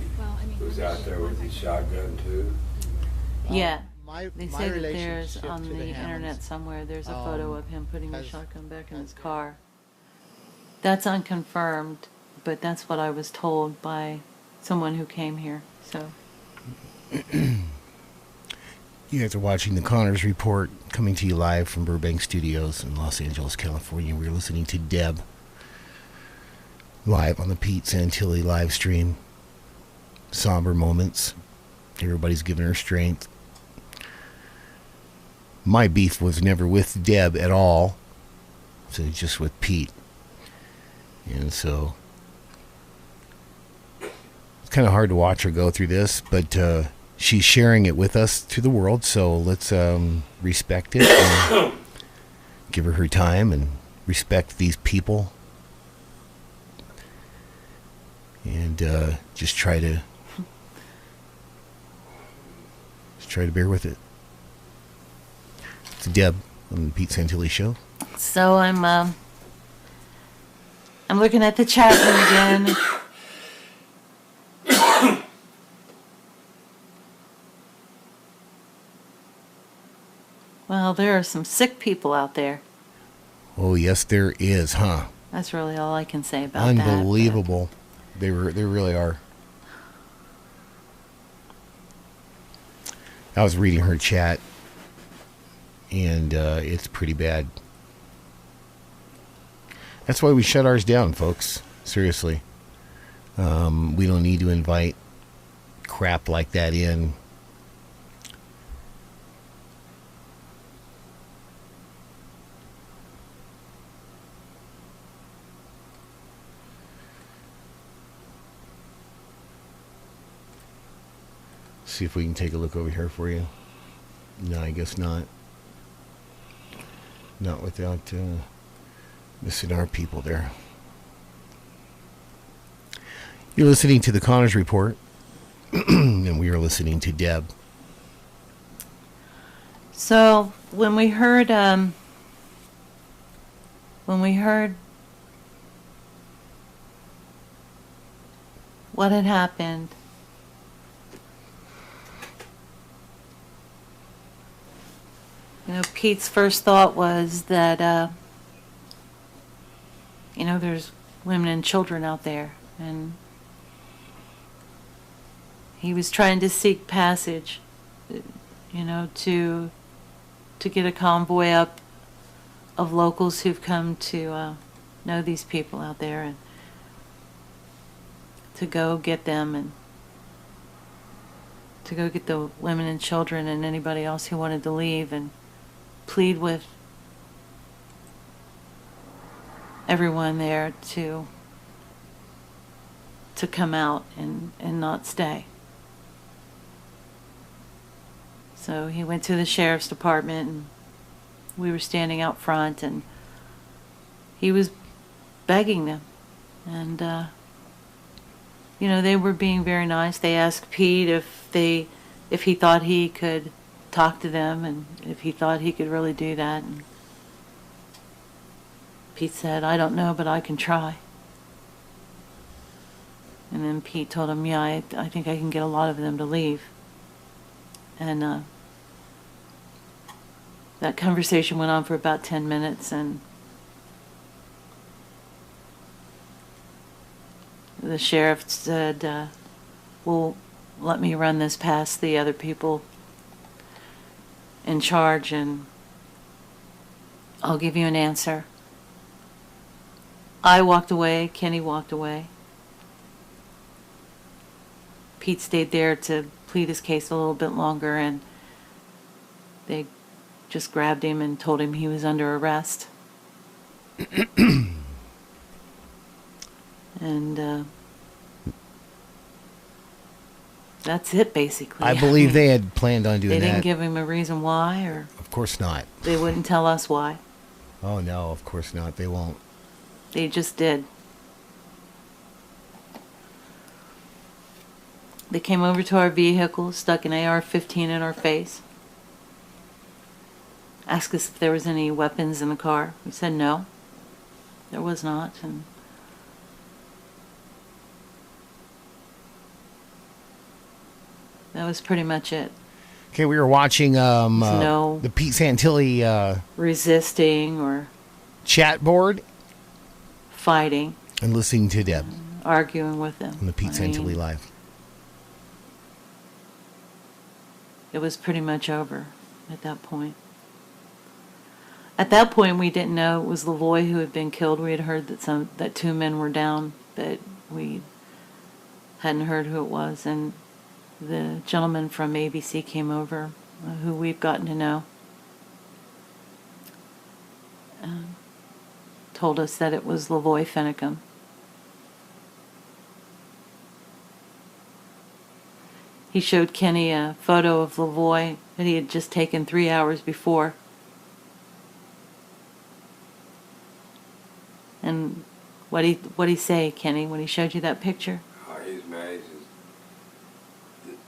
he was out there with his shotgun too. Yeah. My They my say that there's relationship on to the the internet Hammonds, somewhere, there's a photo of him putting the has- shotgun back in his car. That's unconfirmed, but that's what I was told by someone who came here. So You guys are watching the Connors Report, coming to you live from Burbank Studios in Los Angeles, California. We're listening to Deb live on the Pete Santilli live stream. Somber moments. Everybody's giving her strength. My beef was never with Deb at all. So just with Pete. And so it's kind of hard to watch her go through this, but she's sharing it with us to the world, so let's respect it and give her time and respect these people, and just try to bear with it. It's Deb on the Pete Santilli Show. So I'm looking at the chat room again. Well, there are some sick people out there. Oh yes, there is, huh? That's really all I can say about Unbelievable. They really are. I was reading her chat, and it's pretty bad. That's why we shut ours down, folks. Seriously. We don't need to invite crap like that in. See if we can take a look over here for you. No, I guess not. Not without missing our people there. You're listening to the Connors Report, and we are listening to Deb. So when we heard what had happened, Pete's first thought was that, there's women and children out there, and he was trying to seek passage, to get a convoy up of locals who've come to know these people out there and to go get them and to go get the women and children and anybody else who wanted to leave and plead with everyone there to come out and not stay. So he went to the sheriff's department, and we were standing out front, and he was begging them. And, they were being very nice. They asked Pete if he thought he could talk to them and if he thought he could really do that. And Pete said, "I don't know, but I can try." And then Pete told him, "Yeah, I think I can get a lot of them to leave." And that conversation went on for about 10 minutes, and the sheriff said, "Well, let me run this past the other people in charge, and I'll give you an answer." I walked away. Kenny walked away. Pete stayed there to plead his case a little bit longer, and they just grabbed him and told him he was under arrest. And that's it, basically. I believe they had planned on doing that. They didn't give him a reason why, or Of course not. they wouldn't tell us why. Oh, no, of course not. They won't. They just did. They came over to our vehicle, stuck an AR-15 in our face, asked us if there was any weapons in the car. We said no, there was not. And That was pretty much it. Okay, we were watching no the Pete Santilli resisting or chat board fighting, and listening to Deb arguing with them. on the Pete I Santilli mean, Live. It was pretty much over at that point. At that point, we didn't know it was Lavoie who had been killed. We had heard that 2 men were down, but we hadn't heard who it was. And the gentleman from ABC came over, who we've gotten to know, told us that it was Lavoie Finicum. He showed Kenny a photo of Lavoie that he had just taken 3 hours before. And what'd he say, Kenny, when he showed you that picture? Oh, he's mad. He says,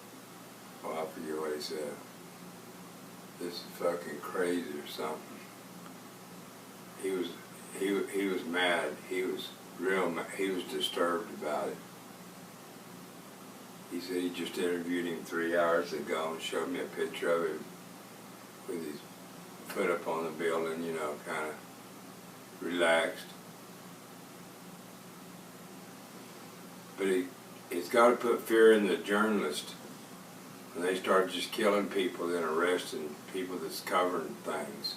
well, I forget what he said. This is fucking crazy or something. He was mad. He was real mad. He was disturbed about it. He said he just interviewed him 3 hours ago and showed me a picture of him with his foot up on the building, you know, kind of relaxed. But he's got to put fear in the journalists when they start just killing people and arresting people that's covering things.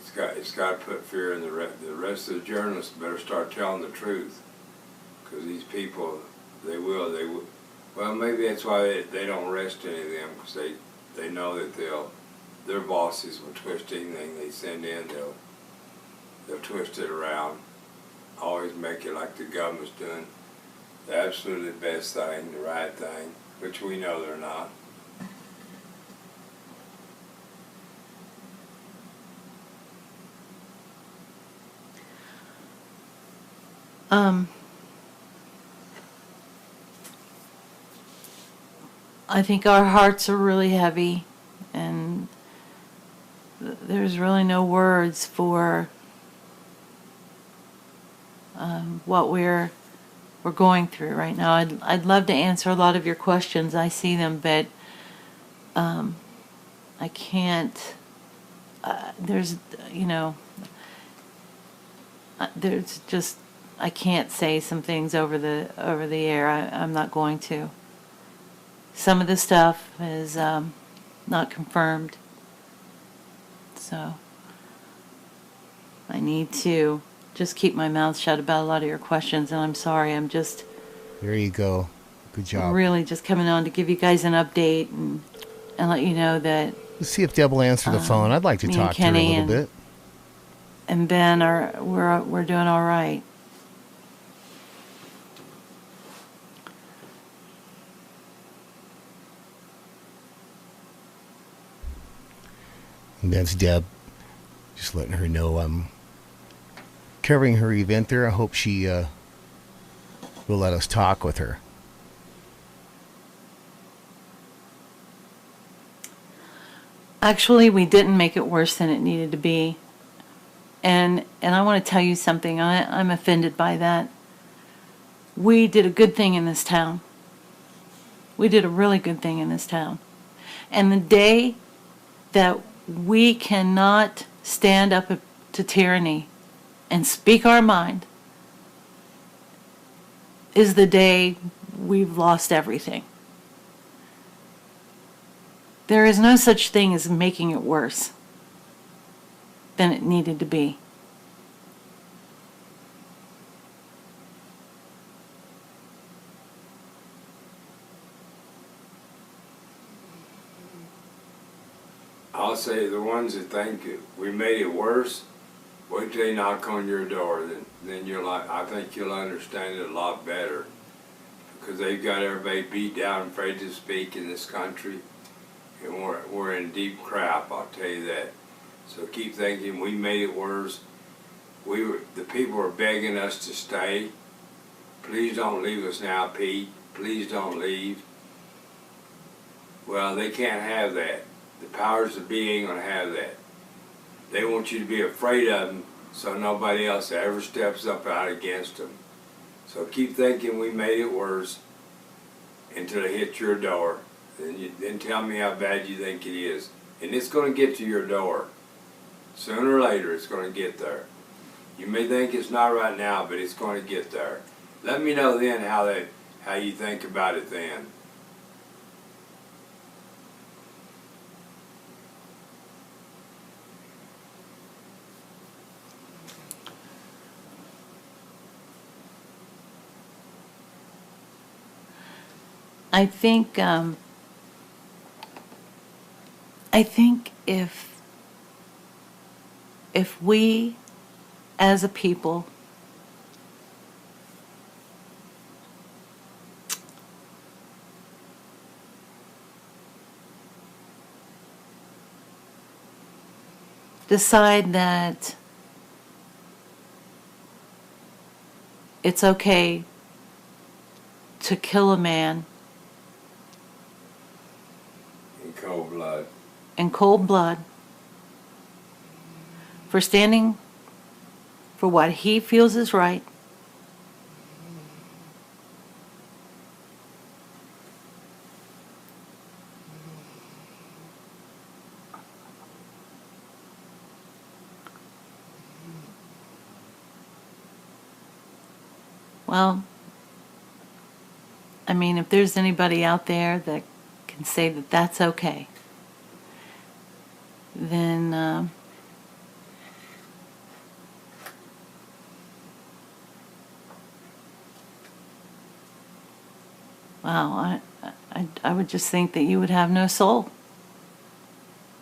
It's got to put fear in the rest of the journalists. Better start telling the truth, because these people, they will. Well, maybe that's why they don't arrest any of them, because they know that their bosses will twist anything they send in. They'll twist it around. Always make it like the government's doing the absolutely best thing, the right thing, which we know they're not. I think our hearts are really heavy, and there's really no words for what we're going through right now. I'd love to answer a lot of your questions. I see them, but I can't. There's just I can't say some things over the air. I'm not going to. Some of the stuff is not confirmed, so I need to just keep my mouth shut about a lot of your questions, and I'm sorry. I'm just... There you go. Good job. Really just coming on to give you guys an update and let you know that... Let's see if Deb will answer the phone. I'd like to talk to her a little bit. And Ben we're doing all right. And that's Deb. Just letting her know I'm covering her event there. I hope she will let us talk with her. Actually, we didn't make it worse than it needed to be. And I want to tell you something. I'm offended by that. We did a good thing in this town. We did a really good thing in this town. And the day that we cannot stand up to tyranny and speak our mind is the day we've lost everything. There is no such thing as making it worse than it needed to be. I'll say the ones that think we made it worse, wait till they knock on your door. Then I think you'll understand it a lot better, because they've got everybody beat down, afraid to speak in this country, and we're in deep crap. I'll tell you that. So keep thinking we made it worse. The people are begging us to stay. Please don't leave us now, Pete. Please don't leave. Well, they can't have that. The powers that be ain't gonna have that. They want you to be afraid of them, so nobody else ever steps up out against them. So keep thinking we made it worse, until it hits your door. Then tell me how bad you think it is. And it's going to get to your door. Sooner or later, it's going to get there. You may think it's not right now, but it's going to get there. Let me know then how you think about it then. I think if we as a people decide that it's okay to kill a man In cold blood. in cold blood for standing for what he feels is right, well, I mean, if there's anybody out there that can say that that's okay, then wow, I would just think that you would have no soul.